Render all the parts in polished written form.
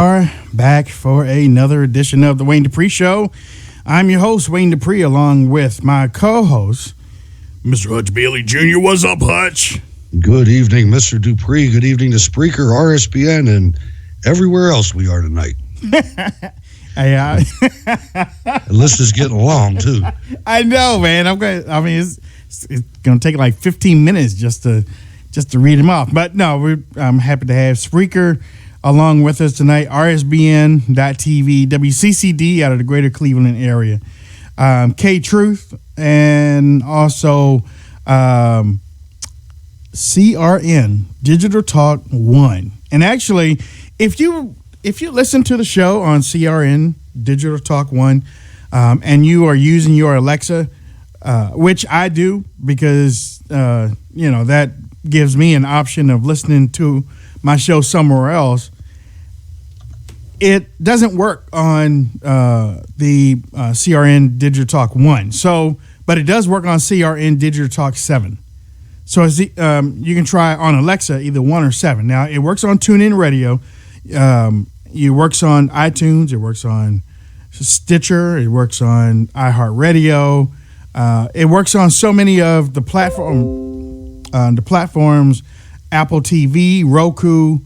Are back for another edition of the Wayne Dupree Show. I'm your host, Wayne Dupree, along with my co-host, Mr. Hutch Bailey Jr. What's up, Hutch? Good evening, Mr. Dupree. Good evening to Spreaker, RSBN, and everywhere else we are tonight. The list is getting long, too. I know, man. It's going to take like 15 minutes just to read them off. But no, I'm happy to have Spreaker along with us tonight, RSBN.TV, WCCD out of the greater Cleveland area, K-Truth, and also CRN, Digital Talk 1. And actually, if you listen to the show on CRN, Digital Talk 1, and you are using your Alexa, which I do because, that gives me an option of listening to my show somewhere else. It doesn't work on the CRN Digital Talk 1. But it does work on CRN Digital Talk 7. So you can try on Alexa either 1 or 7. Now, it works on TuneIn Radio. It works on iTunes. It works on Stitcher. It works on iHeartRadio. It works on so many of the platforms, Apple TV, Roku.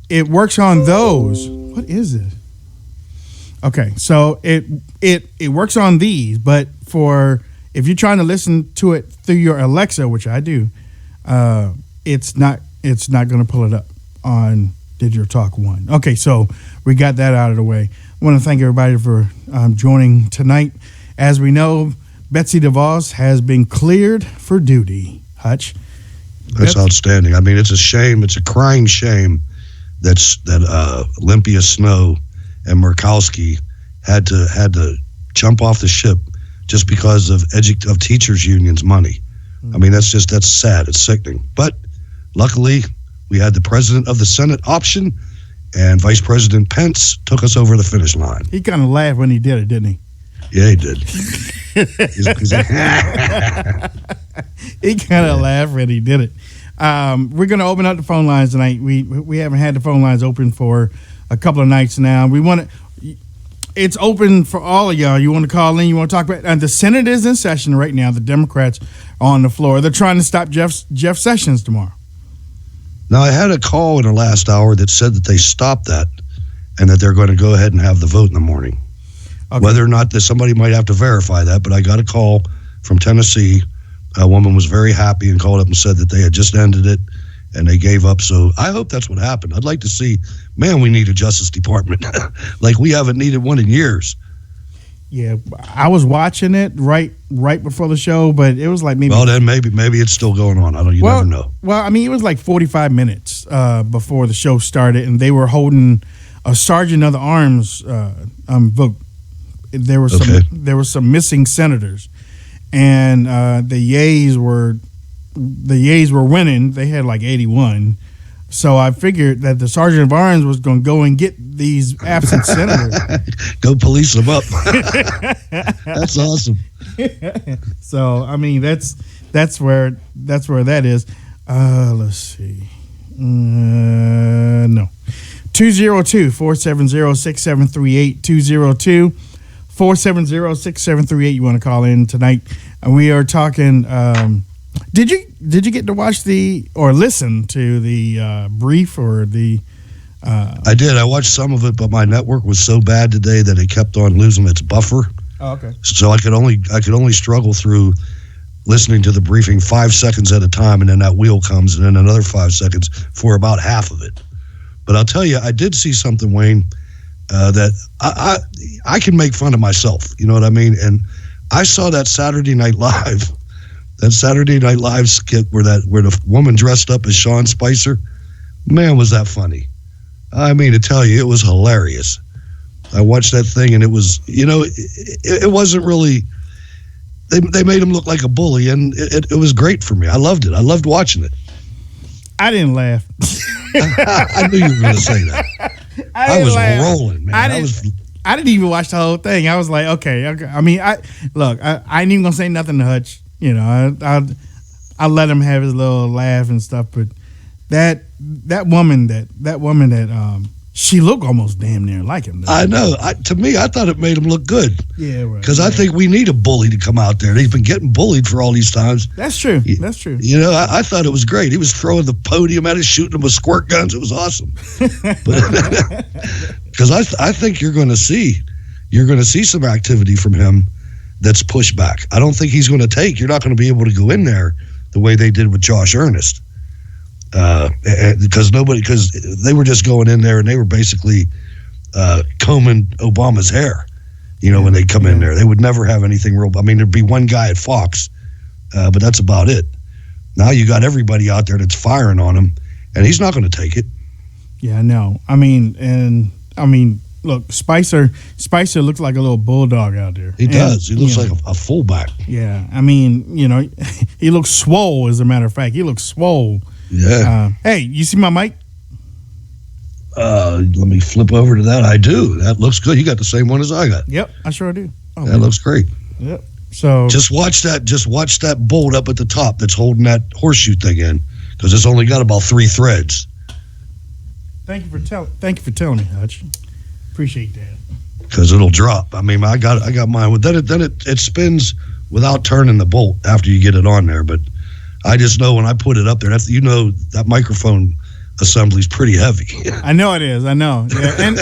It works on those. What is it? Okay, so it works on these, but if you're trying to listen to it through your Alexa, which I do, it's not going to pull it up on Digital Talk 1. Okay, so we got that out of the way. I want to thank everybody for joining tonight. As we know, Betsy DeVos has been cleared for duty. Hutch. That's outstanding. I mean, it's a shame. It's a crying shame that Olympia Snow and Murkowski had to jump off the ship just because of teachers' unions' money. I mean, that's sad. It's sickening. But luckily, we had the president of the Senate option, and Vice President Pence took us over the finish line. He kind of laughed when he did it, didn't he? Yeah, he did. He kind of laughed when he did it. We're going to open up the phone lines tonight. We haven't had the phone lines open for a couple of nights now. It's open for all of y'all. You want to call in? You want to talk about? The Senate is in session right now. The Democrats are on the floor. They're trying to stop Jeff Sessions tomorrow. Now, I had a call in the last hour that said that they stopped that and that they're going to go ahead and have the vote in the morning. Okay. Whether or not somebody might have to verify that, but I got a call from Tennessee. A woman was very happy and called up and said that they had just ended it and they gave up. So I hope that's what happened. I'd like to see, man, we need a Justice Department. Like we haven't needed one in years. Yeah, I was watching it right before the show, but it was like maybe. Well, then maybe it's still going on. You never know. Well, I mean, it was like 45 minutes before the show started, and they were holding a sergeant of the arms vote. There were some missing senators, and the yays were winning. They had like 81. So I figured that the sergeant of arms was going to go and get these absent senators. Go police them up. That's awesome. So I mean that's where that is. Let's see. No. 202-470-6738. 202-470-6738. You want to call in tonight? And we are talking. Did you get to watch or listen to the brief or the? I did. I watched some of it, but my network was so bad today that it kept on losing its buffer. Oh, okay. So I could only struggle through listening to the briefing 5 seconds at a time, and then that wheel comes, and then another 5 seconds for about half of it. But I'll tell you, I did see something, Wayne, that I can make fun of myself. You know what I mean? And I saw that Saturday Night Live. That Saturday Night Live skit where the woman dressed up as Sean Spicer, man, was that funny. I mean, to tell you, it was hilarious. I watched that thing, and it was, it wasn't really, they made him look like a bully, and it was great for me. I loved it. I loved watching it. I didn't laugh. I knew you were going to say that. I was rolling, man. I didn't even watch the whole thing. I was like, okay. I mean, I ain't even going to say nothing to Hutch. I let him have his little laugh and stuff, but that woman that she looked almost damn near like him. I know. To me, I thought it made him look good. Yeah, right. Because I think we need a bully to come out there. He's been getting bullied for all these times. That's true. That's true. You know, I thought it was great. He was throwing the podium at us, shooting them with squirt guns. It was awesome. Because I think you're going to see some activity from him that's pushed back. I don't think he's going to take. You're not going to be able to go in there the way they did with Josh Earnest. Because they were just going in there and they were basically combing Obama's hair, when they come in there. They would never have anything real. I mean, there'd be one guy at Fox, but that's about it. Now you got everybody out there that's firing on him, and he's not going to take it. Yeah, I know. I mean, look, Spicer looks like a little bulldog out there. He does. He looks like a fullback. Yeah, I mean, he looks swole, as a matter of fact. He looks swole. Yeah. Hey, you see my mic? Let me flip over to that. I do. That looks good. You got the same one as I got. Yep, I sure do. Oh, that looks great. Yep. So just watch that bolt up at the top that's holding that horseshoe thing in, because it's only got about 3 threads. Thank you for telling me, Hutch. Appreciate that. Because it'll drop. I mean, I got mine. Well, then it spins without turning the bolt after you get it on there. But I just know when I put it up there, that microphone assembly's pretty heavy. I know it is. I know. Yeah. And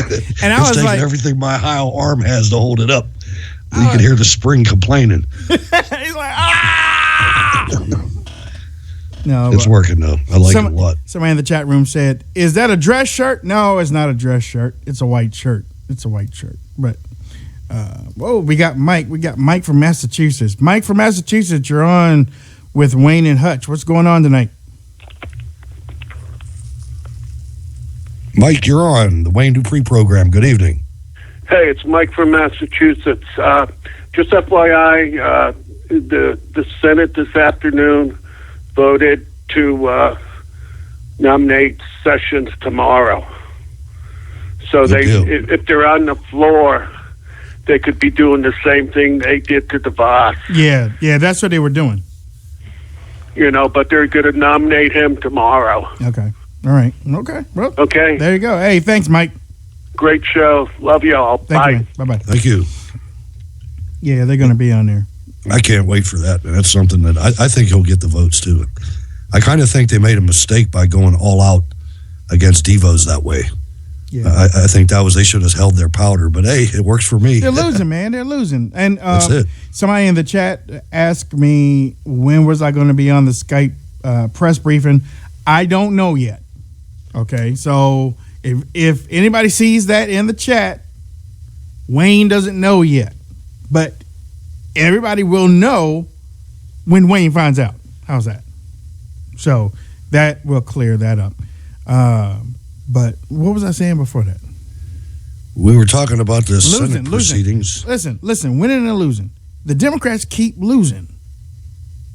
I was taking like, everything my high arm has to hold it up. You can hear the spring complaining. He's like, ah! No, it's working though. I like it a lot. Somebody in the chat room said, "Is that a dress shirt?" No, it's not a dress shirt. It's a white shirt. But we got Mike. We got Mike from Massachusetts. Mike from Massachusetts, you're on with Wayne and Hutch. What's going on tonight? Mike, you're on the Wayne Dupree program. Good evening. Hey, it's Mike from Massachusetts. Just FYI, the Senate this afternoon voted to nominate Sessions tomorrow. So if they're on the floor, they could be doing the same thing they did to DeVos. Yeah, that's what they were doing. But they're going to nominate him tomorrow. Okay. All right. Okay. Well, okay. There you go. Hey, thanks, Mike. Great show. Love you all. Bye. Bye-bye. Thank you. Yeah, they're going to be on there. I can't wait for that. That's something that I think he'll get the votes too. I kind of think they made a mistake by going all out against Devos that way. Yeah. I think they should have held their powder, but hey, it works for me. They're losing, man. They're losing. And that's it. Somebody in the chat asked me, when was I going to be on the Skype press briefing? I don't know yet. Okay, so if anybody sees that in the chat, Wayne doesn't know yet. But everybody will know when Wayne finds out. How's that? So that will clear that up. But what was I saying before that? We were talking about the Senate proceedings. Listen, winning and losing. The Democrats keep losing,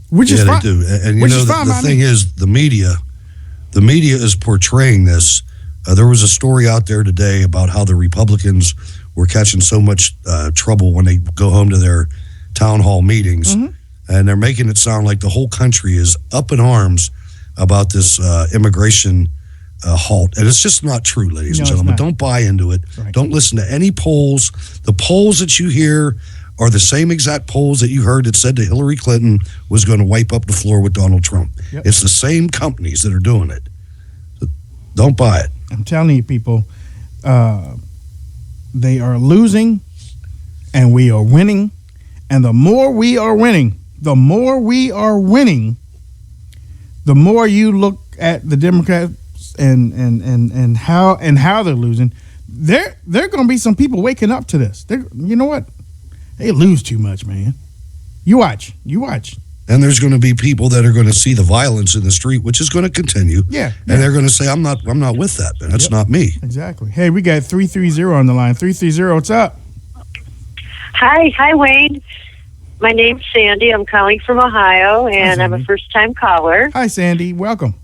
which is fine. They do. And the thing is, the media is portraying this. There was a story out there today about how the Republicans were catching so much trouble when they go home to their town hall meetings. Mm-hmm. And they're making it sound like the whole country is up in arms about this immigration halt. And it's just not true, ladies and gentlemen. Don't buy into it. Right. Don't listen to any polls. The polls that you hear are the same exact polls that you heard that said that Hillary Clinton was going to wipe up the floor with Donald Trump. Yep. It's the same companies that are doing it. Don't buy it. I'm telling you, people, they are losing and we are winning. And the more we are winning, the more you look at the Democrats and how they're losing. There are going to be some people waking up to this. You know what? They lose too much, man. You watch. And there's going to be people that are going to see the violence in the street, which is going to continue. Yeah. And they're going to say, I'm not with that, man. That's not me. Exactly. Hey, we got 330 on the line. 330, what's up? Hi, Wayne. My name's Sandy. I'm calling from Ohio, and I'm a first-time caller. Hi, Sandy. Welcome.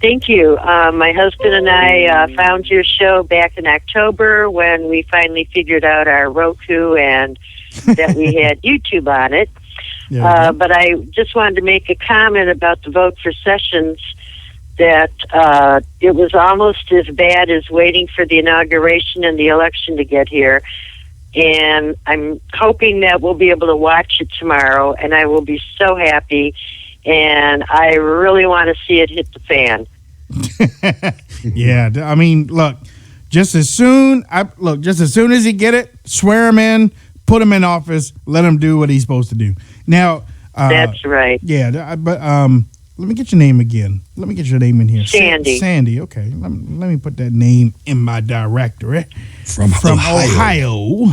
Thank you. My husband and I found your show back in October when we finally figured out our Roku and that we had YouTube on it. Yeah. But I just wanted to make a comment about the vote for Sessions that it was almost as bad as waiting for the inauguration and the election to get here. And I'm hoping that we'll be able to watch it tomorrow, and I will be so happy. And I really want to see it hit the fan. Yeah, I mean, look, just as soon as he get it, swear him in, put him in office, let him do what he's supposed to do. Now, that's right. Yeah, but let me get your name again. Let me get your name in here. Sandy. Sandy. Okay, let me put that name in my directory From Ohio.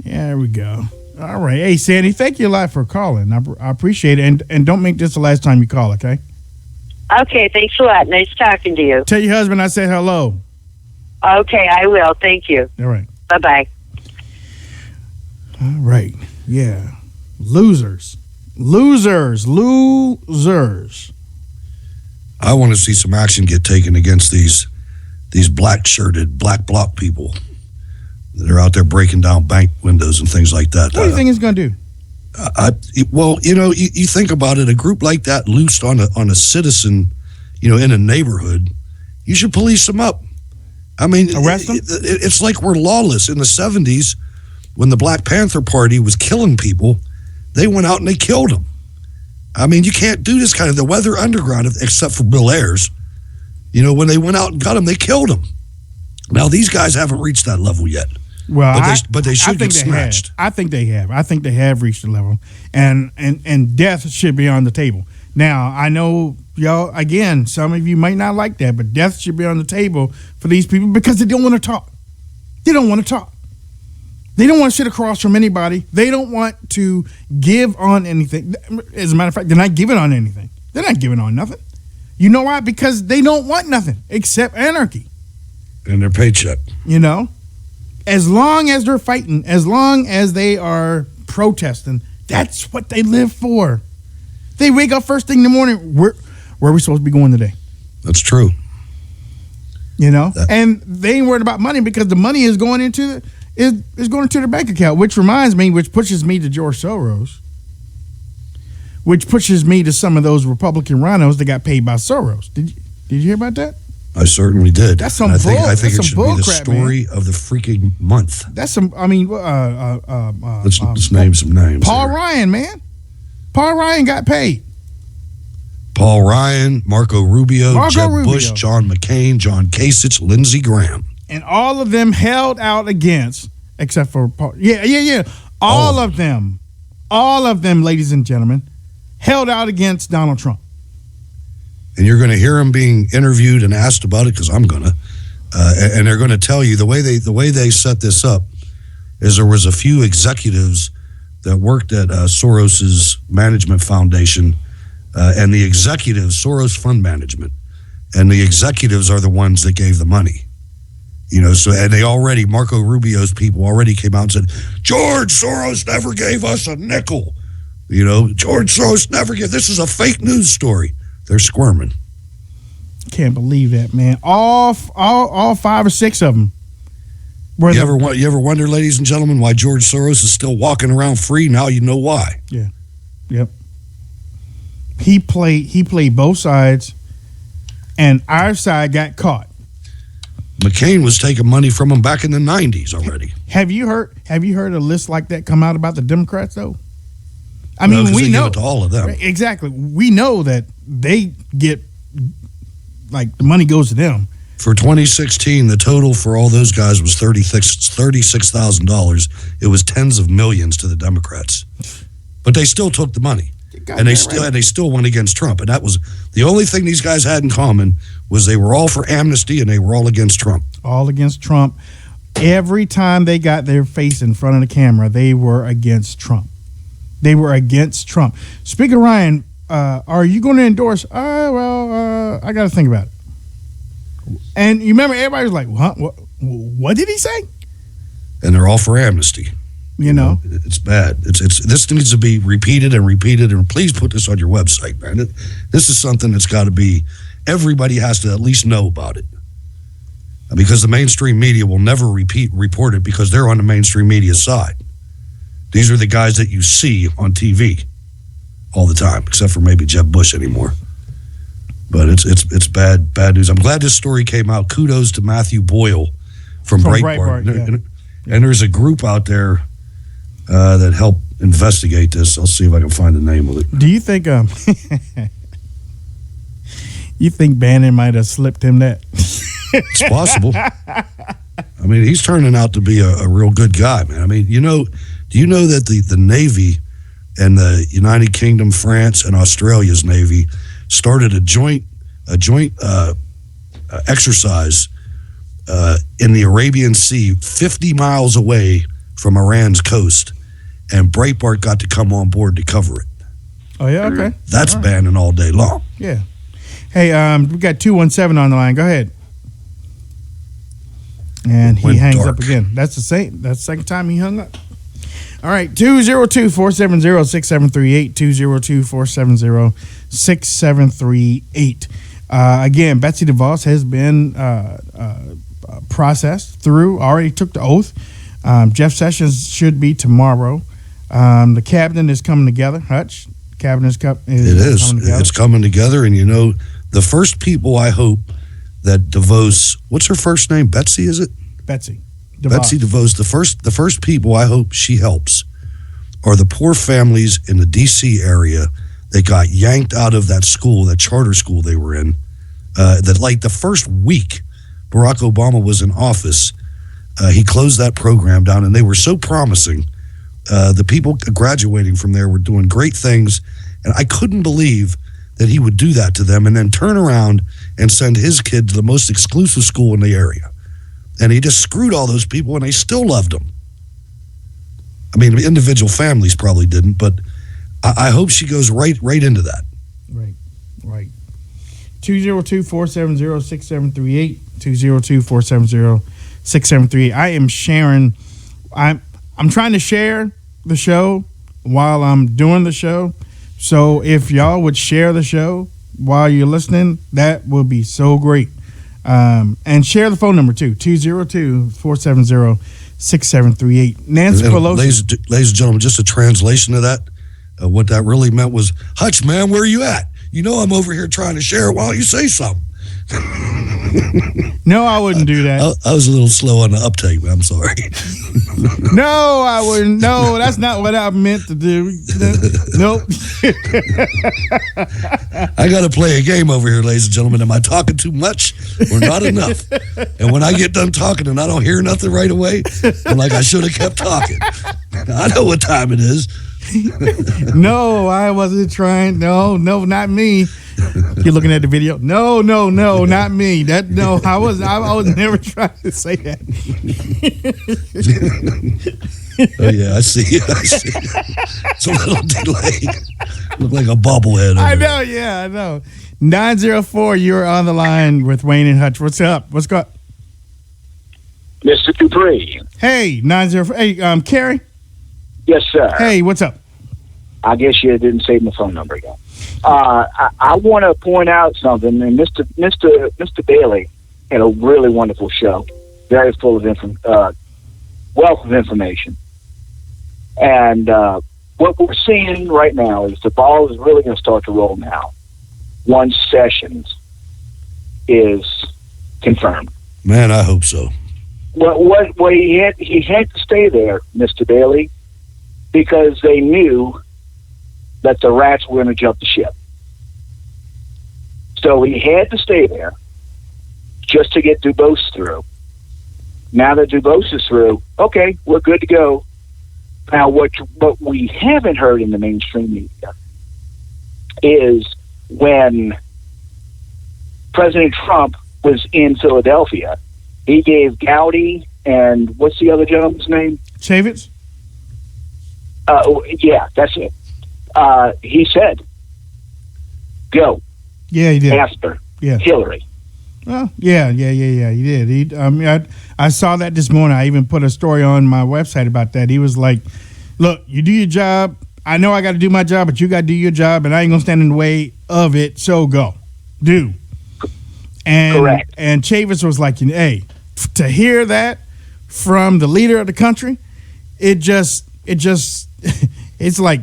Yeah, there we go. All right. Hey, Sandy, thank you a lot for calling. I appreciate it. And don't make this the last time you call, okay? Okay, thanks a lot. Nice talking to you. Tell your husband I said hello. Okay, I will. Thank you. All right. Bye-bye. All right. Yeah. Losers. I want to see some action get taken against these black-shirted, black bloc people that are out there breaking down bank windows and things like that. What do you think it's going to do? Well, you think about it, a group like that loosed on a citizen, in a neighborhood, you should police them up. I mean, arrest them? It's like we're lawless. In the 70s, when the Black Panther Party was killing people, they went out and they killed them. I mean, you can't do this kind of the Weather Underground, except for Bill Ayers. When they went out and got them, they killed them. Now, these guys haven't reached that level yet. Well, but they should get snatched. I think they have. I think they have reached the level, and death should be on the table. Now, I know y'all. Again, some of you might not like that, but death should be on the table for these people because they don't want to talk. They don't want to talk. They don't want to sit across from anybody. They don't want to give on anything. As a matter of fact, they're not giving on anything. They're not giving on nothing. You know why? Because they don't want nothing except anarchy. And their paycheck. As long as they're fighting, as long as they are protesting, that's what they live for. They wake up first thing in the morning. Where are we supposed to be going today? That's true. And they ain't worried about money because the money is going into their bank account. Which reminds me, which pushes me to George Soros, which pushes me to some of those Republican rhinos that got paid by Soros. Did you hear about that? I certainly did. That's some I bull. think it should be the crap, story of the freaking month. That's some. I mean, let's name some names. Paul Ryan, man. Paul Ryan got paid. Paul Ryan, Marco Rubio, Jeb Bush, John McCain, John Kasich, Lindsey Graham. And all of them held out against, except for Paul. Yeah. All of them, ladies and gentlemen, held out against Donald Trump. And you're going to hear them being interviewed and asked about it because I'm going to. And they're going to tell you the way they set this up is there was a few executives that worked at Soros's management foundation and the executives, Soros Fund Management, and the executives are the ones that gave the money. So and they already, Marco Rubio's people already came out and said, George Soros never gave us a nickel. George Soros never gave, this is a fake news story. They're squirming. Can't believe that, man. All 5 or 6 of them. You ever wonder, ladies and gentlemen, why George Soros is still walking around free? Now you know why. Yeah. Yep. He played both sides, and our side got caught. McCain was taking money from him back in the 90s already. Have you heard a list like that come out about the Democrats though? I mean, we know give it to all of them. Exactly. We know that they get, like, the money goes to them. For 2016, the total for all those guys was $36,000. It was tens of millions to the Democrats, but they still took the money, and they still went against Trump. And that was the only thing these guys had in common was they were all for amnesty and they were all against Trump. All against Trump. Every time they got their face in front of the camera, they were against Trump. They were against Trump. Speaker Ryan, are you going to endorse? I got to think about it. And you remember everybody was like, what did he say? And they're all for amnesty. It's bad. This needs to be repeated and repeated. And please put this on your website, man. This is something that's got to be. Everybody has to at least know about it, because the mainstream media will never report it because they're on the mainstream media side. These are the guys that you see on TV all the time, except for maybe Jeb Bush anymore. But it's bad news. I'm glad this story came out. Kudos to Matthew Boyle from Breitbart. And there's a group out there that helped investigate this. I'll see if I can find the name of it. Do you think you think Bannon might have slipped him that? It's possible. I mean, he's turning out to be a real good guy, man. I mean, do you know that the Navy and the United Kingdom, France, and Australia's Navy started a joint exercise in the Arabian Sea, 50 miles away from Iran's coast, and Breitbart got to come on board to cover it. Oh yeah, okay. That's all right. Bannon all day long. Yeah. Hey, we got 217 on the line. Go ahead. And he hangs up again. That's the second time he hung up. All right, 202-470-6738, 202-470-6738. Again, Betsy DeVos has been processed through, already took the oath. Jeff Sessions should be tomorrow. The cabinet is coming together. Hutch, cabinet is coming together. It's coming together, and the first people I hope that DeVos, what's her first name? Betsy, is it? Betsy DeVos. Betsy DeVos. The first people I hope she helps are the poor families in the D.C. area that got yanked out of that school, that charter school they were in. That like the first week Barack Obama was in office, he closed that program down, and they were so promising. The people graduating from there were doing great things, and I couldn't believe that he would do that to them and then turn around and send his kid to the most exclusive school in the area. And he just screwed all those people, and they still loved him. I mean, individual families probably didn't, but I hope she goes right into that. Right. 202-470-6738, 202-470-6738. I am sharing. I'm trying to share the show while I'm doing the show. So if y'all would share the show while you're listening, that would be so great. And share the phone number too, 202-470-6738. Nancy Pelosi. Ladies and gentlemen, just a translation of that. What that really meant was, Hutch, man, where are you at? I'm over here trying to share it while you say something. No, I wouldn't do that. I was a little slow on the uptake, but I'm sorry. No, I wouldn't. No, that's not what I meant to do. Nope. I got to play a game over here, ladies and gentlemen. Am I talking too much or not enough? And when I get done talking and I don't hear nothing right away, I'm like, I should have kept talking. I know what time it is. No, I wasn't trying. No, not me. You're looking at the video. No, not me. I was never trying to say that. Oh yeah, I see. It's a little delayed. Look like a bobblehead. I know. Yeah, I know. 904. You're on the line with Wayne and Hutch. What's up? What's going? Mr. Dupree. Hey, 904. Hey, Carrie. Yes, sir. Hey, what's up? I guess you didn't save my phone number again. I want to point out something, and Mr. Bailey had a really wonderful show, very full of wealth of information. And what we're seeing right now is the ball is really going to start to roll now. Once Sessions is confirmed. Man, I hope so. Well, he had to stay there, Mr. Bailey, because they knew that the rats were going to jump the ship. So he had to stay there just to get Dubose through. Now that Dubose is through, okay, we're good to go. Now, what we haven't heard in the mainstream media is when President Trump was in Philadelphia, he gave Gowdy and what's the other gentleman's name? Chavez? Yeah, that's it. He said, go. Yeah, he did. After Hillary. Well, yeah, he did. I saw that this morning. I even put a story on my website about that. He was like, look, you do your job. I know I got to do my job, but you got to do your job, and I ain't going to stand in the way of it, so go. Do. And, correct. And Chavez was like, hey, to hear that from the leader of the country, it just it's like,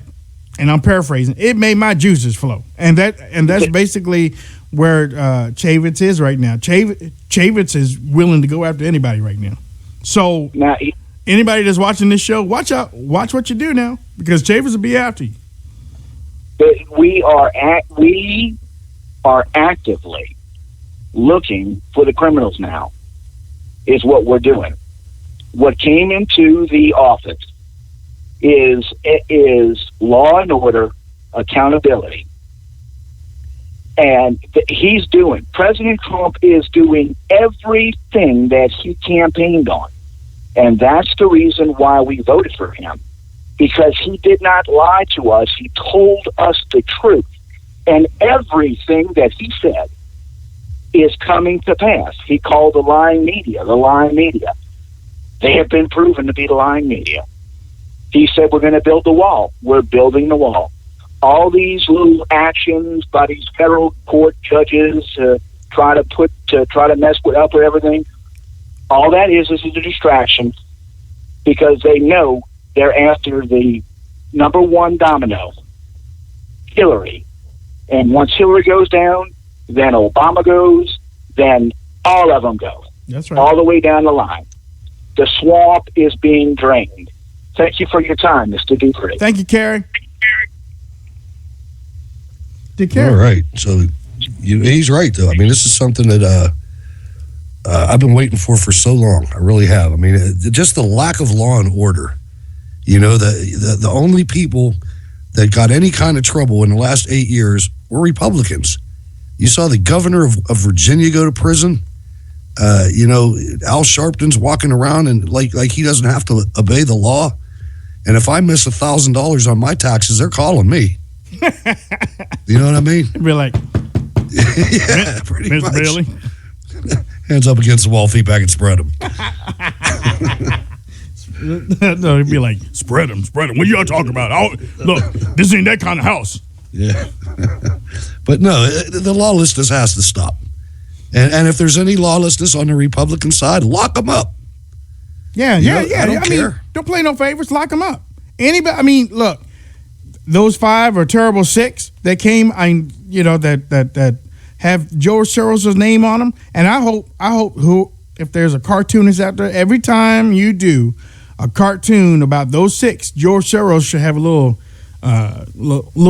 and I'm paraphrasing, it made my juices flow. And that's basically where Chavez is right now. Chavez is willing to go after anybody right now. So Now, anybody that's watching this show, watch out. Watch what you do now, because Chavez will be after you. we are actively looking for the criminals now, is what we're doing. What came into the office is law and order, accountability. And President Trump is doing everything that he campaigned on. And that's the reason why we voted for him. Because he did not lie to us. He told us the truth. And everything that he said is coming to pass. He called the lying media. They have been proven to be the lying media. He said, we're going to build the wall. We're building the wall. All these little actions by these federal court judges to try to mess up with everything, all that is a distraction, because they know they're after the number one domino, Hillary. And once Hillary goes down, then Obama goes, then all of them go. That's right. All the way down the line. The swamp is being drained. Thank you for your time, Mr. Dupree. Thank you, Kerry. Take care. All right. So he's right, though. I mean, this is something that I've been waiting for so long. I really have. I mean, just the lack of law and order. You know, the only people that got any kind of trouble in the last 8 years were Republicans. You saw the governor of Virginia go to prison. You know, Al Sharpton's walking around and like he doesn't have to obey the law. And if I miss $1,000 on my taxes, they're calling me. You know what I mean? Be like, yeah, pretty Miss much. Bailey. Hands up against the wall, feet back, and spread them. No, he'd be like, spread them. What y'all talking about? Look, this ain't that kind of house. Yeah. But no, the lawlessness has to stop. And if there's any lawlessness on the Republican side, lock them up. Yeah. I don't care. mean, don't play no favorites. Lock them up. Anybody? I mean, look, those 5 or terrible 6 that came, that have George Soros' name on them. And I hope if there's a cartoonist out there, every time you do a cartoon about those 6, George Soros should have a little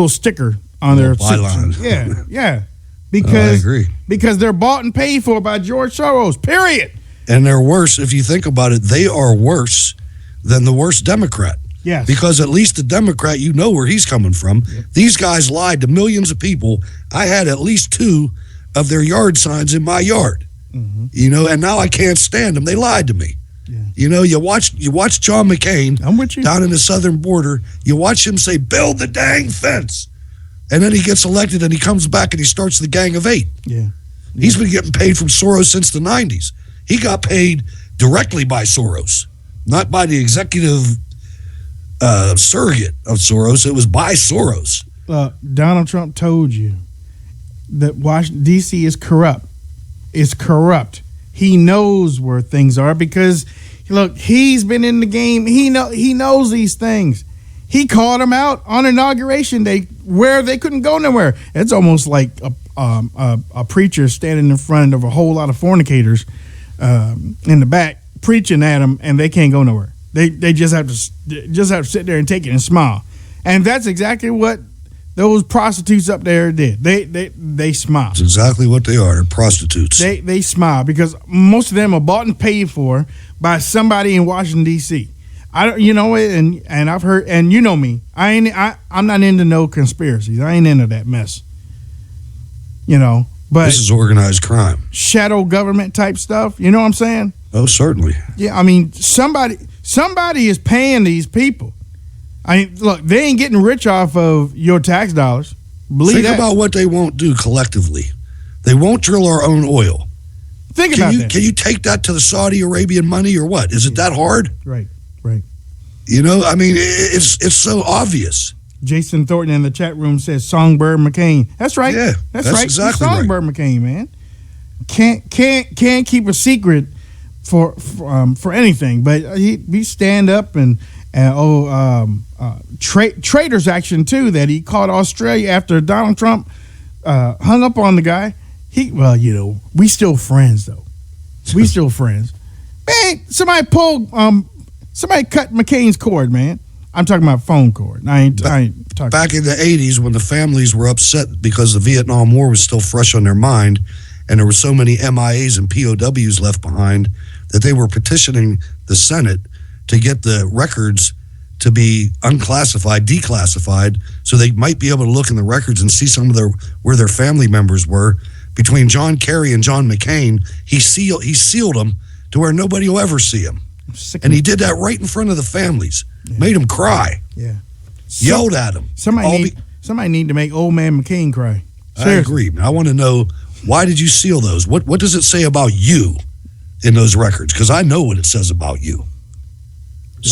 sticker on their byline. Yeah. I agree. Because they're bought and paid for by George Soros, period. And they're worse, if you think about it, they are worse than the worst Democrat. Yes. Because at least the Democrat, you know where he's coming from. Yep. These guys lied to millions of people. I had at least 2 of their yard signs in my yard. Mm-hmm. You know, and now I can't stand them. They lied to me. Yeah. You know, you watch John McCain I'm with you. Down in the southern border. You watch him say, build the dang fence. And then he gets elected and he comes back and he starts the Gang of 8. Yeah. He's been getting paid from Soros since the 90s. He got paid directly by Soros, not by the executive surrogate of Soros. It was by Soros. Donald Trump told you that Washington, D.C. is corrupt. It's corrupt. He knows where things are because, look, he's been in the game. He knows these things. He called them out on Inauguration Day where they couldn't go nowhere. It's almost like a preacher standing in front of a whole lot of fornicators in the back preaching at them, and they can't go nowhere. They just have to sit there and take it and smile, and that's exactly what those prostitutes up there did. They smile. That's exactly what they are. They're prostitutes. They smile because most of them are bought and paid for by somebody in Washington D.C. And I've heard, and you know me, I'm not into no conspiracies. I ain't into that mess. You know, but this is organized crime, shadow government type stuff. You know what I'm saying? Oh, certainly. Yeah, I mean, somebody is paying these people. I mean, look, they ain't getting rich off of your tax dollars. Think about what they won't do collectively. They won't drill our own oil. Think about that. Can you take that to the Saudi Arabian money or what? Is it that hard? Right. You know, I mean, it's so obvious. Jason Thornton in the chat room says Songbird McCain. That's right. Yeah, that's right. Exactly Songbird right. McCain, man. Can't keep a secret for anything, but he stand up and traitors action too that he caught Australia after Donald Trump hung up on the guy we still friends though. We still friends. Man, somebody cut McCain's cord, man. I'm talking about phone cord. I ain't talking. Back in the 80s, when the families were upset because the Vietnam War was still fresh on their mind, and there were so many MIAs and POWs left behind, that they were petitioning the Senate to get the records to be unclassified, declassified, so they might be able to look in the records and see where their family members were. Between John Kerry and John McCain, he sealed them to where nobody will ever see them. And he did that right in front of the families. Yeah. Made them cry. Yeah. Yelled at them. Somebody need to make old man McCain cry. Seriously. I agree. I want to know, why did you seal those? What does it say about you in those records? Because I know what it says about you. Yeah.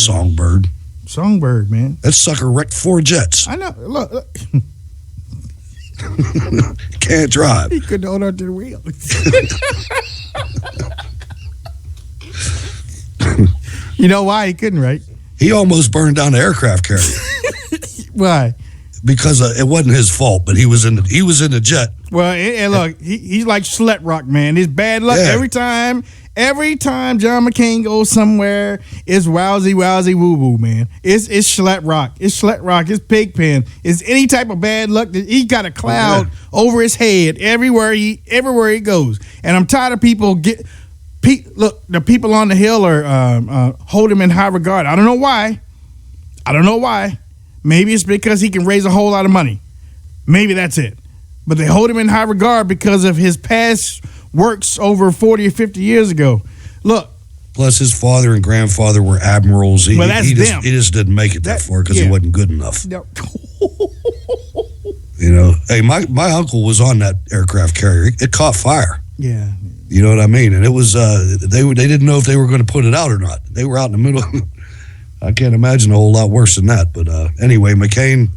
Songbird, man. That sucker wrecked 4 jets. I know. Look. Can't drive. He couldn't hold on to the wheel. You know why he couldn't, right? He almost burned down the aircraft carrier. Why? Because it wasn't his fault, but he was in the jet. Well, and look, he's like Slet Rock, man. It's bad luck every time. Every time John McCain goes somewhere, it's wowsy, woo woo, man. It's Slet Rock. It's Slet Rock. It's Pigpen. It's any type of bad luck. He got a cloud over his head everywhere he goes. And I'm tired of people look, the people on the hill are hold him in high regard. I don't know why. Maybe it's because he can raise a whole lot of money. Maybe that's it. But they hold him in high regard because of his past works over 40 or 50 years ago. Look. Plus, his father and grandfather were admirals. He just didn't make it that far because he wasn't good enough. No. Hey, my uncle was on that aircraft carrier. It caught fire. Yeah. You know what I mean? And it was they didn't know if they were going to put it out or not. They were out in the middle. I can't imagine a whole lot worse than that. But anyway, McCain,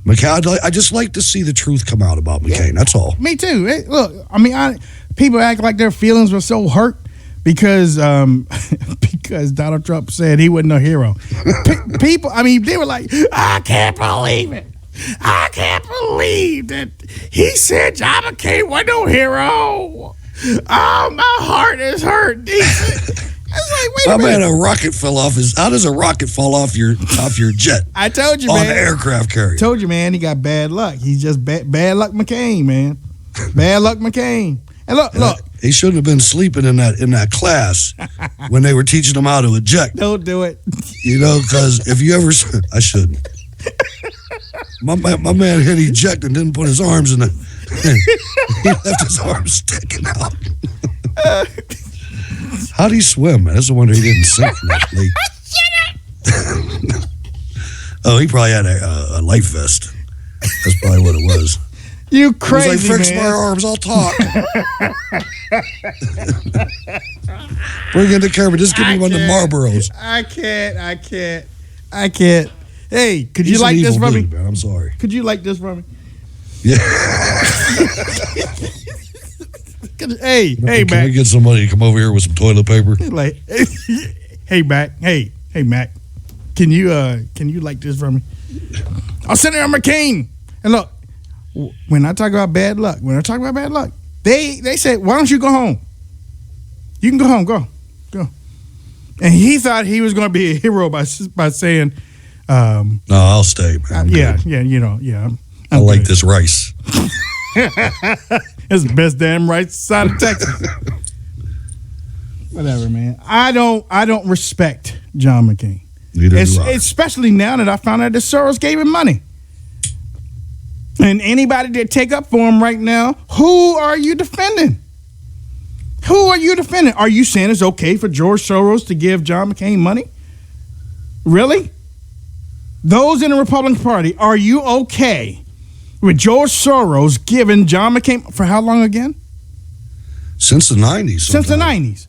I just like to see the truth come out about McCain. Yeah. That's all. Me too. Hey, look, I mean, people act like their feelings were so hurt because Donald Trump said he wasn't a hero. People, I mean, they were like, I can't believe it. I can't believe that he said John McCain wasn't no hero. Oh, my heart is hurt. I was like, wait a minute. Man, a rocket fell off how does a rocket fall off your jet? I told you, man. On an aircraft carrier. Told you, man, he got bad luck. He's just bad luck McCain, man. Bad luck McCain. And look. He shouldn't have been sleeping in that class when they were teaching him how to eject. Don't do it. Because if you ever... I shouldn't. My man hit eject and didn't put his arms in the... He left his arms sticking out. How'd he swim, man? That's the wonder he didn't sink from that lake. Shut up! Oh, he probably had a life vest. That's probably what it was. You crazy, man. Fix my arms, I'll talk. Bring in the camera. Just give me one of the Marlboros. I can't. Hey, could you like this from me? Man, I'm sorry. Could you like this from me? Yeah. Hey, Can Mac. we get somebody to come over here with some toilet paper? Like, hey, Mac. Hey, Mac. Can you like this from me? I'll send it on McCain. And look, when I talk about bad luck, they said, why don't you go home? You can go home, go. And he thought he was going to be a hero by saying, no, I'll stay, man. I like this rice. It's the best damn rice side of Texas. Whatever, man. I don't respect John McCain. Neither do I. Especially now that I found out that Soros gave him money. And anybody that take up for him right now, who are you defending? Are you saying it's okay for George Soros to give John McCain money? Really? Those in the Republican Party, are you okay with George Soros giving John McCain for how long again? Since the 90s. Since the 90s.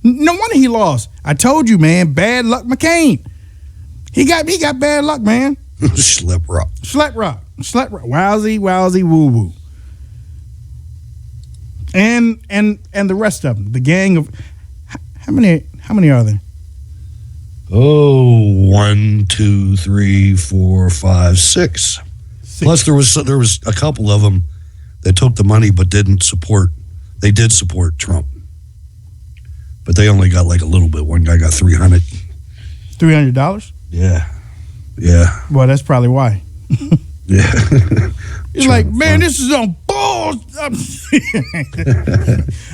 No wonder he lost. I told you, man, bad luck McCain. He got bad luck, man. Slip rock. Wowsy, woo woo. And the rest of them, the gang of how many are there? Oh, 1, 2, 3, 4, 5, 6. Plus there was a couple of them that took the money but didn't support. They did support Trump, but they only got like a little bit. One guy got $300. $300? Yeah. Well, that's probably why. Yeah. He's like, man, this is on balls.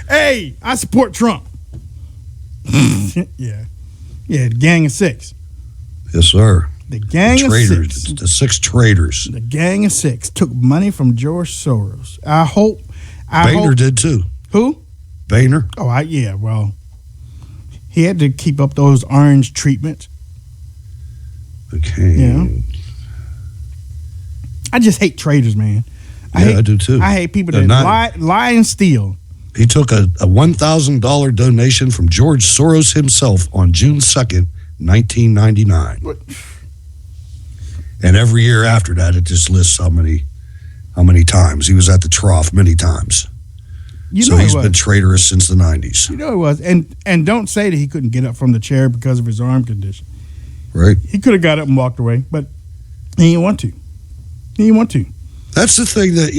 Hey, I support Trump. Yeah, the Gang of Six. Yes, sir. The Gang of Traitors, Six. the 6 traitors. The Gang of Six took money from George Soros. I hope. Boehner did too. Who? Boehner. Oh, well, he had to keep up those orange treatments. Okay. Yeah. I just hate traitors, man. I do too. I hate people that lie and steal. He took a $1,000 donation from George Soros himself on June 2nd, 1999. What? And every year after that, it just lists how many times he was at the trough. Many times. So he's been traitorous since the 90s. You know he was. And don't say that he couldn't get up from the chair because of his arm condition. Right. He could have got up and walked away, but he didn't want to. That's the thing that,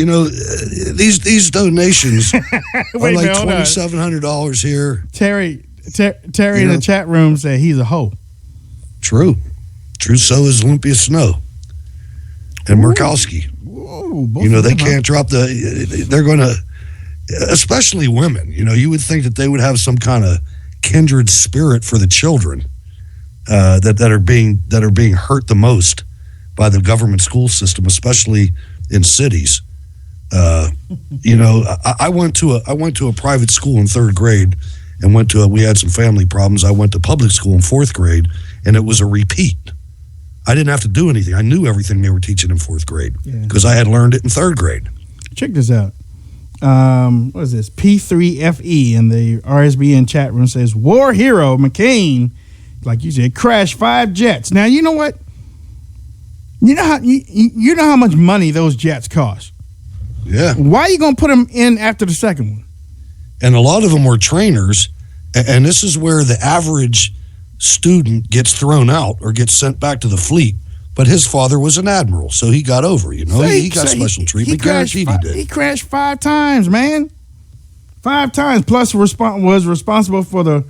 these donations are like $2,700 here. Terry in the chat room said he's a hoe. True. So is Olympia Snow and Murkowski. Whoa, they can't drop they're going to, especially women, you would think that they would have some kind of kindred spirit for the children that are being hurt the most by the government school system, especially in cities. I went to a private school in 3rd grade and we had some family problems. I went to public school in 4th grade, and it was a repeat. I didn't have to do anything. I knew everything they were teaching in 4th grade because I had learned it in 3rd grade. Check this out. What is this? P3FE in the RSBN chat room says, war hero McCain, like you said, crashed 5 jets. Now, you know what? You know how much money those jets cost. Yeah. Why are you going to put them in after the second one? And a lot of them were trainers, and this is where the average student gets thrown out or gets sent back to the fleet. But his father was an admiral, so he got over. He got special treatment. Guaranteed he did. He crashed 5 times, man. 5 times. Plus, was responsible for the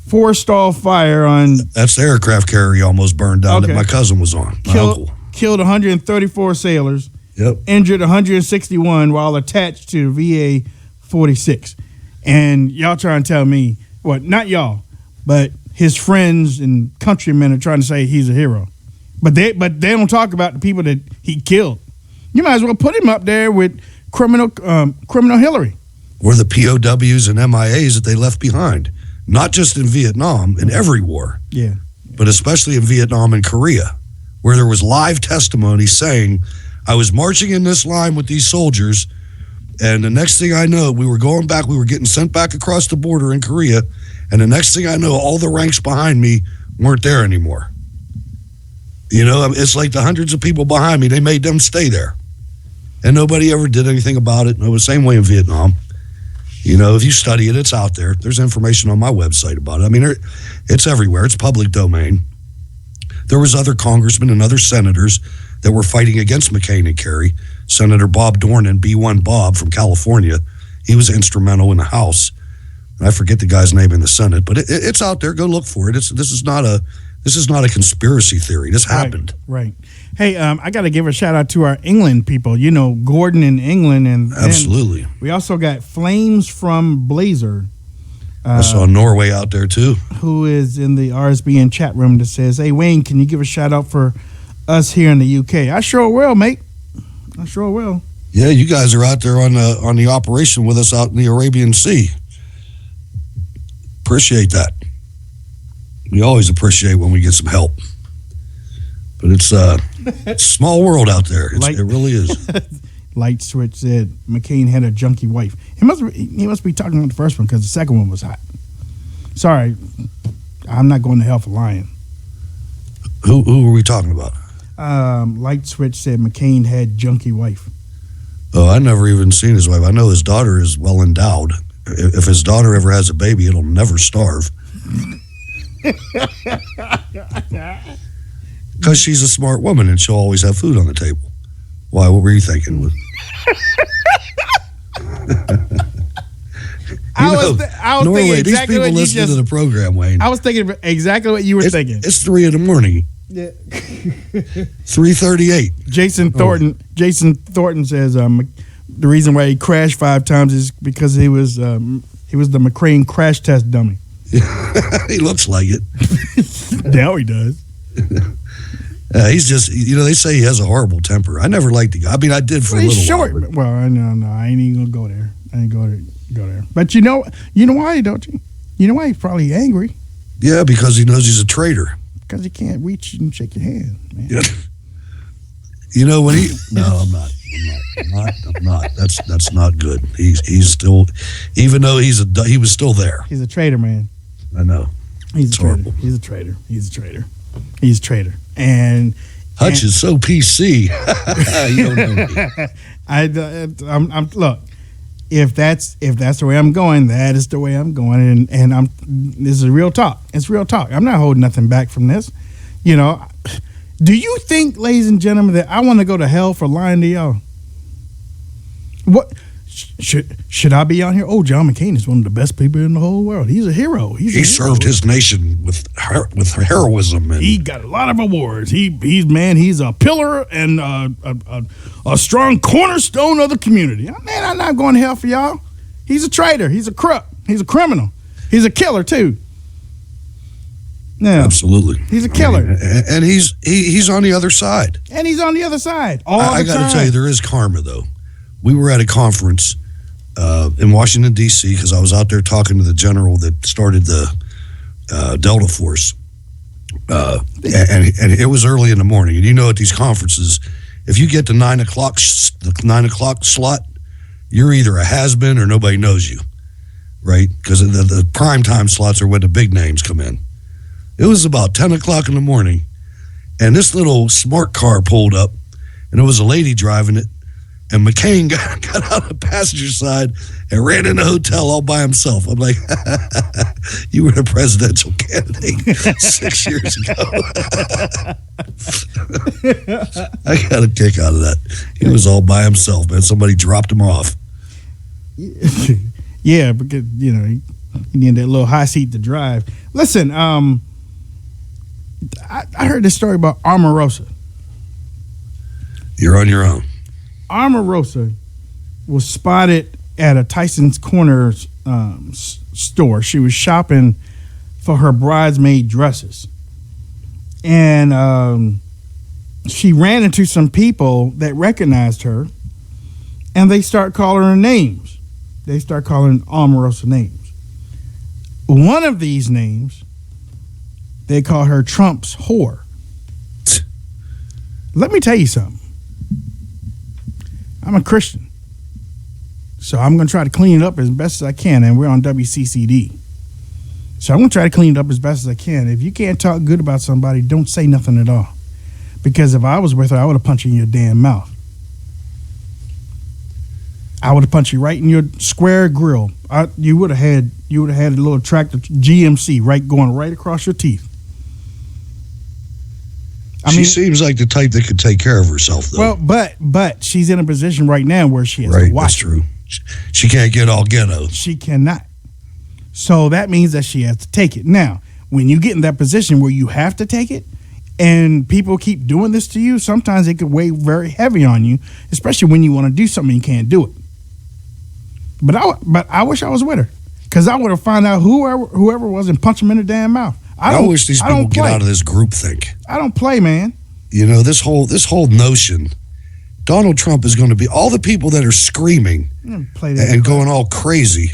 4-stall fire on. That's the aircraft carrier he almost burned down that my cousin was on. My uncle. Killed 134 sailors. Yep. Injured 161 while attached to VA 46. And y'all trying to tell me, not y'all, but his friends and countrymen are trying to say he's a hero. But they don't talk about the people that he killed. You might as well put him up there with criminal Hillary. Or the POWs and MIAs that they left behind. Not just in Vietnam, in every war. Yeah. But especially in Vietnam and Korea, where there was live testimony saying, I was marching in this line with these soldiers, and the next thing I know, we were going back, we were getting sent back across the border in Korea, and the next thing I know, all the ranks behind me weren't there anymore. It's like the hundreds of people behind me, they made them stay there. And nobody ever did anything about it. And it was the same way in Vietnam. If you study it, it's out there. There's information on my website about it. I mean, it's everywhere. It's public domain. There was other congressmen and other senators that were fighting against McCain and Kerry. Senator Bob Dornan, B1 Bob from California, he was instrumental in the House. And I forget the guy's name in the Senate, but it's out there. Go look for it. This is not a conspiracy theory. This happened. Right. Hey, I got to give a shout out to our England people. Gordon in England, and absolutely. We also got Flames from Blazer. I saw Norway out there too. Who is in the RSBN chat room that says, "Hey Wayne, can you give a shout out for us here in the UK?" I sure will, mate. I sure will. Yeah, you guys are out there on the operation with us out in the Arabian Sea. Appreciate that. We always appreciate when we get some help. But it's a small world out there. It really is. Light Switch said McCain had a junkie wife. He must be talking about the first one because the second one was hot. Sorry, I'm not going to hell for lying. Who were we talking about? Light Switch said McCain had junkie wife. Oh, I never even seen his wife. I know his daughter is well endowed. If his daughter ever has a baby, it'll never starve. Because she's a smart woman and she'll always have food on the table. Why? What were you thinking? I was Norway, thinking exactly these people what you listening just. to the program, Wayne. I was thinking exactly what you were thinking. It's 3 a.m. Yeah. 3:38. Jason Thornton says the reason why he crashed 5 times is because he was the McCrane crash test dummy. He looks like it. Now he does. He's just, they say he has a horrible temper. I never liked the guy. I mean, I did for a little short. while. Well, I ain't even gonna go there. I ain't go there. But you know why, don't you? You know why he's probably angry? Yeah, because he knows he's a traitor. Because he can't reach and shake your hand, man. Yeah. When he... No, I'm not. That's not good. He's still... Even though he was still there. He's a traitor, man. I know. He's horrible. He's a traitor. He's a traitor. And... Hutch is so PC. You don't know me. Look, if that's the way I'm going, that is the way I'm going, and this is real talk. It's real talk. I'm not holding nothing back from this. Do you think, ladies and gentlemen, that I want to go to hell for lying to y'all? What should I be on here? Oh, John McCain is one of the best people in the whole world. He's a hero. He served his nation with heroism, and he got a lot of awards. He's a pillar and a strong cornerstone of the community. Man, I'm not going to hell for y'all. He's a traitor. He's a crook. He's a criminal. He's a killer too. Yeah, absolutely. He's a killer, and he's on the other side. And he's on the other side. I got to tell you, there is karma though. We were at a conference in Washington, D.C., because I was out there talking to the general that started the Delta Force. And it was early in the morning. And at these conferences, if you get to 9 o'clock, the 9 o'clock slot, you're either a has-been or nobody knows you, right? Because the prime time slots are when the big names come in. It was about 10 o'clock in the morning, and this little smart car pulled up, and there was a lady driving it. And McCain got out the passenger side and ran in the hotel all by himself. I'm like, you were the presidential candidate 6 years ago. I got a kick out of that. He was all by himself, man. Somebody dropped him off. Yeah, because, he needed that little high seat to drive. Listen, I heard this story about Omarosa. You're on your own. Omarosa was spotted at a Tyson's Corner store. She was shopping for her bridesmaid dresses. And she ran into some people that recognized her, and they start calling her names. They start calling Omarosa names. One of these names, they call her Trump's whore. Let me tell you something. I'm a Christian, so I'm going to try to clean it up as best as I can, and we're on WCCD. So I'm going to try to clean it up as best as I can. If you can't talk good about somebody, don't say nothing at all. Because if I was with her, I would have punched you in your damn mouth. I would have punched you right in your square grill. You would have had a little tractor GMC going right across your teeth. She seems like the type that could take care of herself, though. Well, but she's in a position right now where she has to watch. That's true. She can't get all ghetto. She cannot. So that means that she has to take it. Now, when you get in that position where you have to take it, and people keep doing this to you, sometimes it could weigh very heavy on you, especially when you want to do something and you can't do it. But I wish I was with her, because I would have found out whoever was and punched him in the damn mouth. I wish these people get out of this groupthink. I don't play, man. This whole notion, Donald Trump is going to be all the people that are screaming and going all crazy.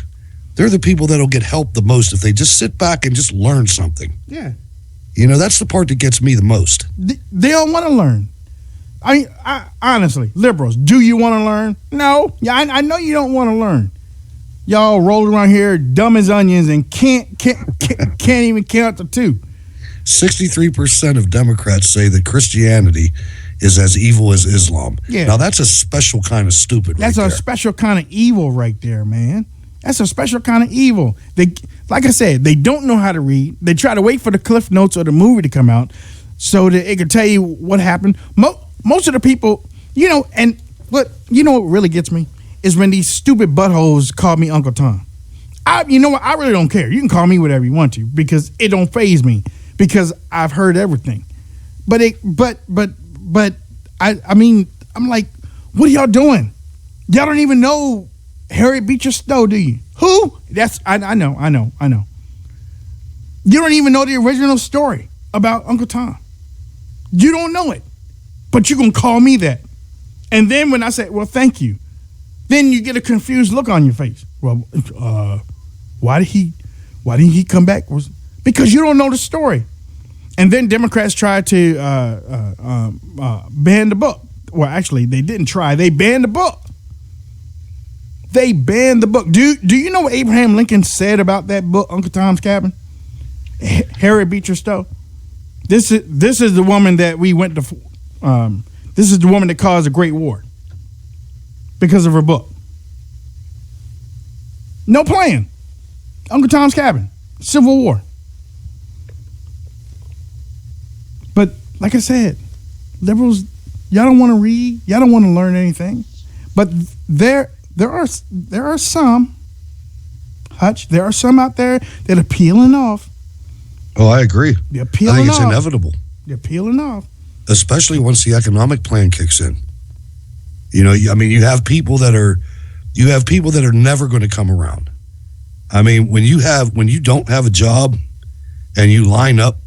They're the people that'll get help the most if they just sit back and just learn something. Yeah. That's the part that gets me the most. They don't want to learn. I honestly, liberals, do you want to learn? No. Yeah, I know you don't want to learn. Y'all rolling around here dumb as onions and can't even count to 2. 63% of Democrats say that Christianity is as evil as Islam. Yeah. Now that's a special kind of stupid. That's a special kind of evil right there, man. That's a special kind of evil. Like I said, they don't know how to read. They try to wait for the Cliff Notes or the movie to come out so that it can tell you what happened. Most of the people, and what really gets me is when these stupid buttholes call me Uncle Tom. You know what? I really don't care. You can call me whatever you want to because it don't faze me because I've heard everything. But I mean, I'm like, what are y'all doing? Y'all don't even know Harriet Beecher Stowe, do you? Who? I know. You don't even know the original story about Uncle Tom. You don't know it, but you're going to call me that. And then when I say, well, thank you, then you get a confused look on your face. Well, why didn't he come back? Because you don't know the story. And then Democrats tried to ban the book. Well, actually, they didn't try. They banned the book. They banned the book. Do you know what Abraham Lincoln said about that book, Uncle Tom's Cabin? Harriet Beecher Stowe. This is the woman that we went to. This is the woman that caused a Great War because of her book. No plan. Uncle Tom's Cabin, Civil War. But like I said, liberals, y'all don't want to read, y'all don't want to learn anything. But there are some, Hutch, there are some out there that are peeling off. Oh, I agree. They're peeling I think it's off. inevitable. They're peeling off. Especially once the economic plan kicks in. You know, I mean, you have people that are never going to come around. I mean, when you don't have a job and you line up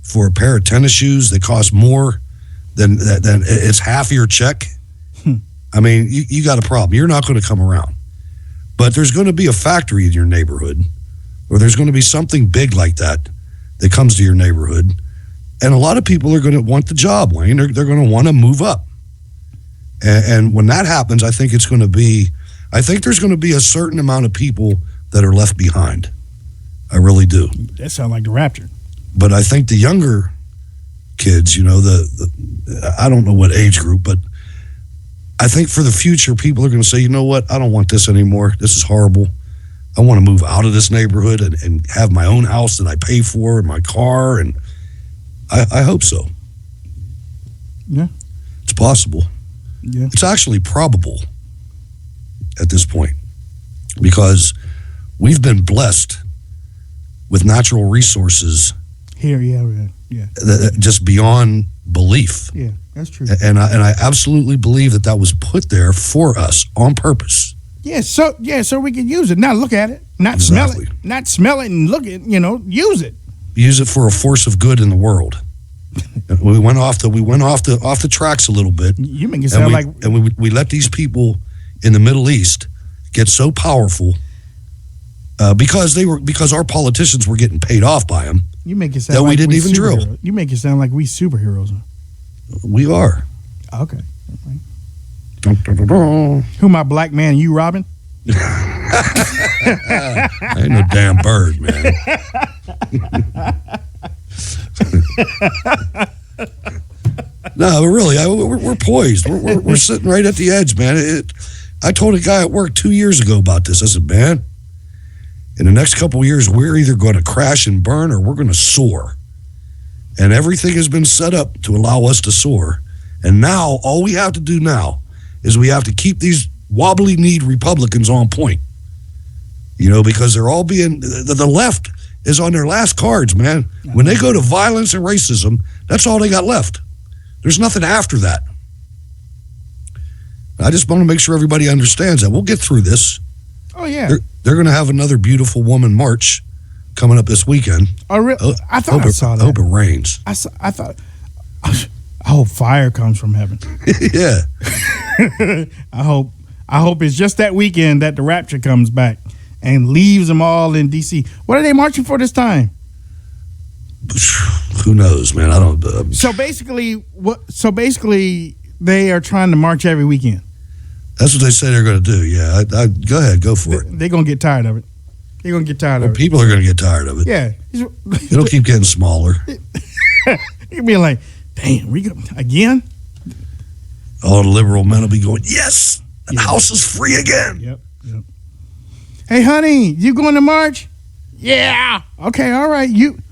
for a pair of tennis shoes that cost more than it's half your check, I mean, you got a problem. You're not going to come around. But there's going to be a factory in your neighborhood, or there's going to be something big like that comes to your neighborhood, and a lot of people are going to want the job, Wayne. They're going to want to move up. And when that happens, I think there's going to be a certain amount of people that are left behind. I really do. That sounds like the rapture. But I think the younger kids, you know, I don't know what age group, but I think for the future, people are going to say, you know what, I don't want this anymore. This is horrible. I want to move out of this neighborhood and have my own house that I pay for and my car. And I hope so. Yeah. It's possible. Yeah. It's actually probable at this point because we've been blessed with natural resources Here, yeah. just beyond belief. Yeah, that's true. And I absolutely believe that was put there for us on purpose. So we can use it. Not look at it, not Exactly. smell it and look at, use it. Use it for a force of good in the world. we went off the tracks a little bit. You make it sound we let these people in the Middle East get so powerful because our politicians were getting paid off by them. You make it sound that like we didn't even drill. You make it sound like we superheroes. We are. Okay. Who my black man? You Robin? I ain't no damn bird, man. No, but really, we're poised. We're sitting right at the edge, man. I told a guy at work 2 years ago about this. I said, man, in the next couple of years, we're either going to crash and burn or we're going to soar. And everything has been set up to allow us to soar. And now, all we have to do now is we have to keep these wobbly-kneed Republicans on point. You know, because they're all being, the left is on their last cards, man. When they go to violence and racism, that's all they got left. There's nothing after that. I just want to make sure everybody understands that. We'll get through this. Oh, yeah. They're going to have another beautiful woman march coming up this weekend. Oh, really? I thought I saw that. I hope it rains. I thought, I hope fire comes from heaven. Yeah. I hope it's just that weekend that the rapture comes back and leaves them all in D.C. What are they marching for this time? Who knows, man? I don't. So basically, they are trying to march every weekend. That's what they say they're going to do. Yeah, go ahead, go for it. They're going to get tired of it. They're going to get tired of it. People are going to get tired of it. Yeah, It'll keep getting smaller. You'll be like, damn, we go again. All the liberal men will be going, yes, the house is free again. Yep. Hey, honey, you going to march? Yeah. Okay, all right. You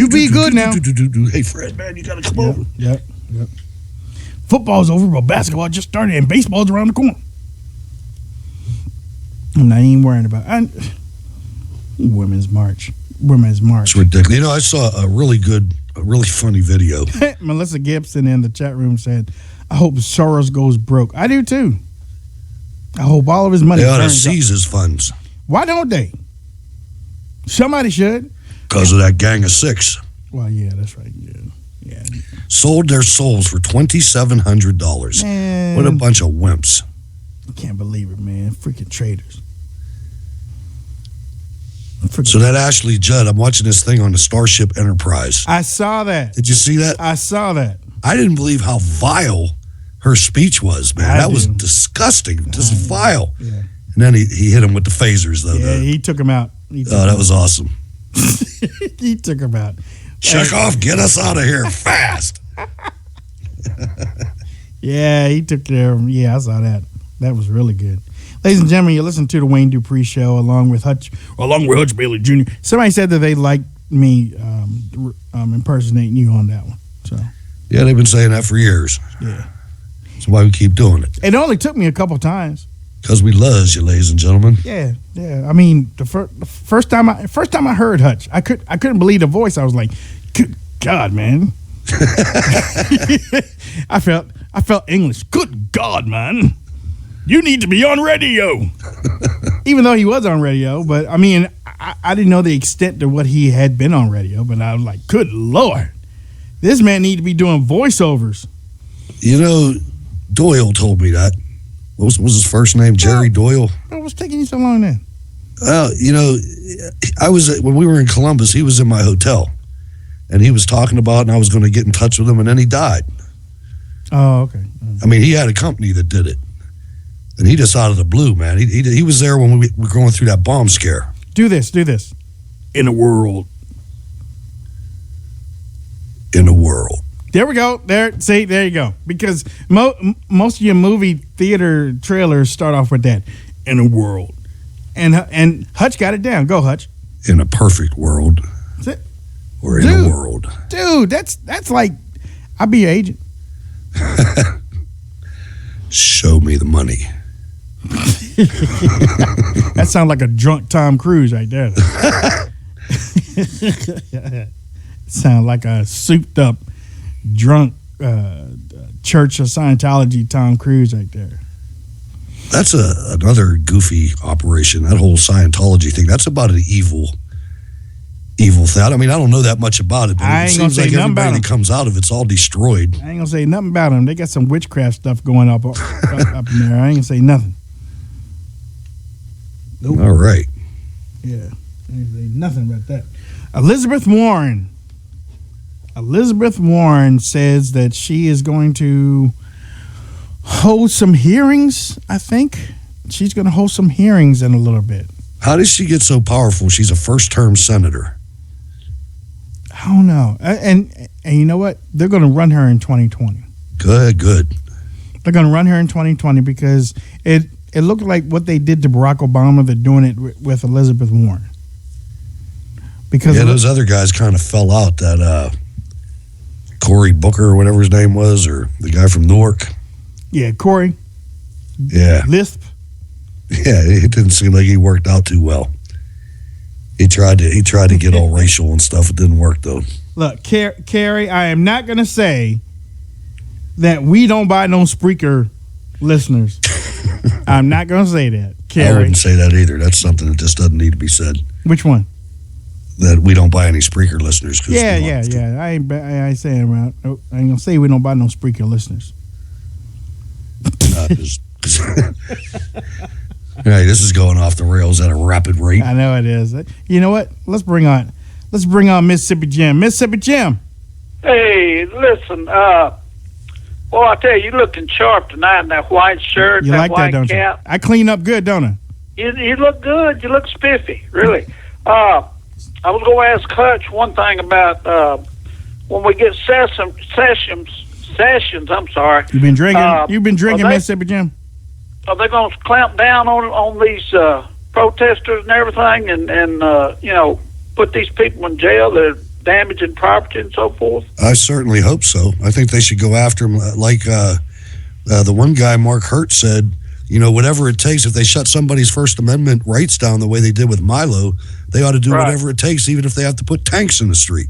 be good now. Hey, Fred, man, you got to come over. Yep. Football's over, but basketball just started, and baseball's around the corner. I'm not even worrying about Women's March. It's ridiculous. You know, I saw a really funny video. Melissa Gibson in the chat room said, I hope Soros goes broke. I do too. I hope all of his money They ought to burns up. seize his funds. Why don't they? Somebody should. Because of that gang of six. Well, yeah, that's right. Yeah. Sold their souls for $2,700. Man, What a bunch of wimps. I can't believe it, man. Freaking traitors. So that Ashley Judd, I'm watching this thing on the Starship Enterprise. I saw that. Did you see that? I saw that. I didn't believe how vile her speech was, man. That was disgusting. Just vile. Yeah. And then he hit him with the phasers, though. Yeah, he took him out. That was awesome. He took him out. Chekhov, get us out of here fast. Yeah, he took care of him. Yeah, I saw that. That was really good. Ladies and gentlemen, you listen to the Wayne Dupree Show along with Hutch Bailey Jr. Somebody said that they liked me impersonating you on that one. So Yeah, they've been saying that for years. yeah, That's why we keep doing it. it only took me a couple times. Because we loves you, ladies and gentlemen. Yeah. I mean, the first time I heard Hutch, I couldn't believe the voice. I was like, good God, man. I felt English. Good God, man. You need to be on radio. Even though he was on radio, but I mean, I didn't know the extent of what he had been on radio, but I was like, good Lord, this man need to be doing voiceovers. You know, Doyle told me that. What was his first name? Jerry Doyle? What was taking you so long then? Well, you know, when we were in Columbus, he was in my hotel. And he was talking about, and I was going to get in touch with him, and then he died. Oh, okay. I mean, he had a company that did it. And he just out of the blue, man. He was there when we were going through that bomb scare. Do this. In a world. In a world. There we go. There you go. Because most of your movie theater trailers start off with that. In a world. And Hutch got it down. Go, Hutch. In a perfect world. That's it. Or in a world. Dude, that's like, I'll be your agent. Show me the money. That sounds like a drunk Tom Cruise right there. Sound like a souped up drunk Church of Scientology Tom Cruise right there. That's another goofy operation, that whole Scientology thing. That's about an evil thing. I mean, I don't know that much about it, but I it ain't gonna seems say like nothing about everybody that comes out of it's all destroyed. I ain't gonna say nothing about them. They got some witchcraft stuff going up in there. I ain't gonna say nothing. Nope. All right. Yeah, I ain't gonna say nothing about that. Elizabeth Warren says that she is going to hold some hearings, I think. She's going to hold some hearings in a little bit. How did she get so powerful? She's a first-term senator. I don't know. And you know what? They're going to run her in 2020. Good. They're going to run her in 2020 because it looked like what they did to Barack Obama, they're doing it with Elizabeth Warren. Because those other guys kind of fell out. That Cory Booker or whatever his name was, or the guy from Newark. Yeah, Cory. Yeah. Lisp. Yeah, it didn't seem like he worked out too well. He tried to get all racial and stuff. It didn't work though. Look, Carrie, I am not going to say that we don't buy no Spreaker listeners. I'm not going to say that, Carrie. I wouldn't say that either. That's something that just doesn't need to be said. Which one? That we don't buy any Spreaker listeners. Yeah. I ain't saying about. I ain't gonna say we don't buy no Spreaker listeners. Hey, this is going off the rails at a rapid rate. I know it is. You know what? Let's bring on Mississippi Jim. Mississippi Jim. Hey, listen. Well, I tell you, you're looking sharp tonight in that white shirt, You that like white that, don't cap. you? I clean up good, don't I? You look good. You look spiffy, really. I was going to ask Hutch one thing about when we get sessions. I'm sorry. You've been drinking, Mississippi Jim. Are they going to clamp down on these protesters and everything, and put these people in jail that are damaging property and so forth? I certainly hope so. I think they should go after them like the one guy, Mark Hurt, said whatever it takes. If they shut somebody's First Amendment rights down the way they did with Milo, they ought to do whatever it takes, even if they have to put tanks in the street.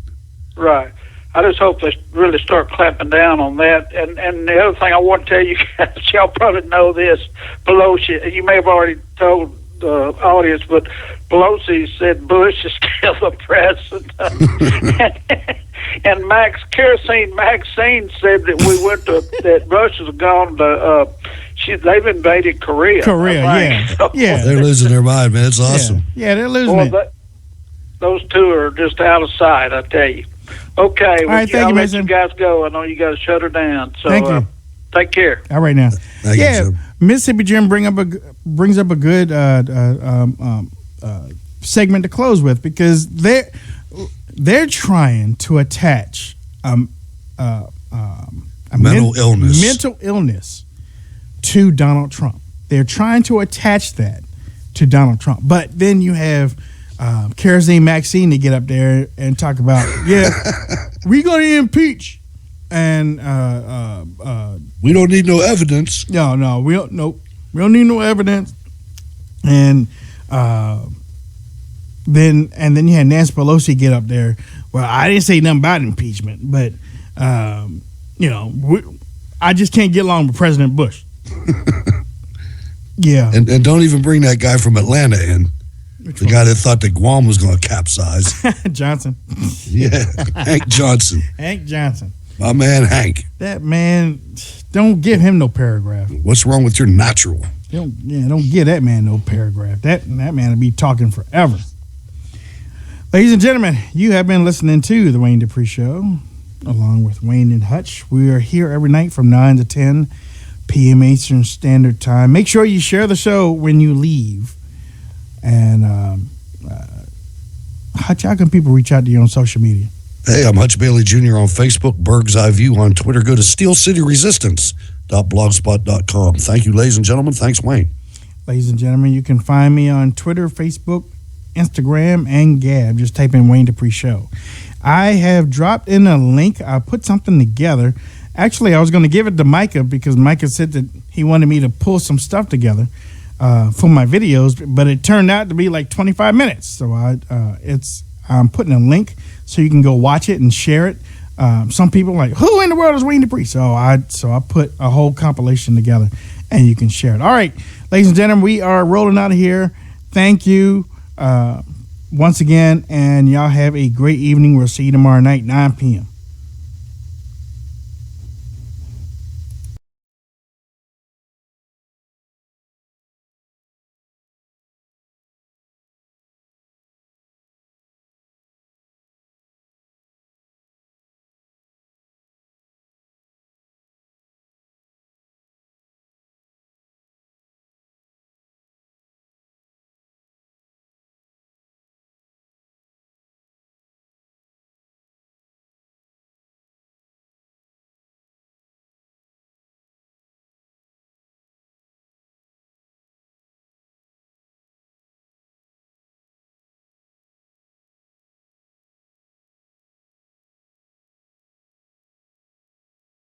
Right. I just hope they really start clamping down on that. And the other thing I want to tell you guys, y'all probably know this, Pelosi, you may have already told the audience, but Pelosi said Bush is still the president. And Maxine said that that Russia's gone to, they've invaded Korea. Yeah. They're losing their mind, man. It's awesome. Yeah, they're losing it. Those two are just out of sight, I tell you. Okay, all right, I'll let you guys go. I know you got to shut her down. So thank you. Take care. All right now. Thank you, Jim. Mississippi Jim brings up a good segment to close with, because they're trying to attach mental illness to Donald Trump. They're trying to attach that to Donald Trump, but then you have Kerosene Maxine to get up there and talk about, we're going to impeach, and we don't need no evidence. No, we don't need no evidence, and then you had Nancy Pelosi get up there. Well, I didn't say nothing about impeachment, but I just can't get along with President Bush. Yeah, and don't even bring that guy from Atlanta in. The guy that thought that Guam was going to capsize. Johnson. Yeah, Hank Johnson. Hank Johnson. My man Hank. That man, don't give him no paragraph. What's wrong with your natural? Don't give that man no paragraph. That man will be talking forever. Ladies and gentlemen, you have been listening to The Wayne Dupree Show, along with Wayne and Hutch. We are here every night from 9 to 10 p.m. Eastern Standard Time. Make sure you share the show when you leave. And Hutch, how can people reach out to you on social media? Hey, I'm Hutch Bailey Jr. on Facebook, Berg's Eye View on Twitter. Go to steelcityresistance.blogspot.com. Thank you, ladies and gentlemen. Thanks, Wayne. Ladies and gentlemen, you can find me on Twitter, Facebook, Instagram, and Gab. Just type in Wayne Dupree Show. I have dropped in a link. I put something together. Actually, I was going to give it to Micah, because Micah said that he wanted me to pull some stuff together for my videos, but it turned out to be like 25 minutes. So I'm putting a link so you can go watch it and share it. Some people are like, who in the world is Wayne Dupree? So I put a whole compilation together, and you can share it. All right, ladies and gentlemen, we are rolling out of here. Thank you once again, and y'all have a great evening. We'll see you tomorrow night, 9 p.m.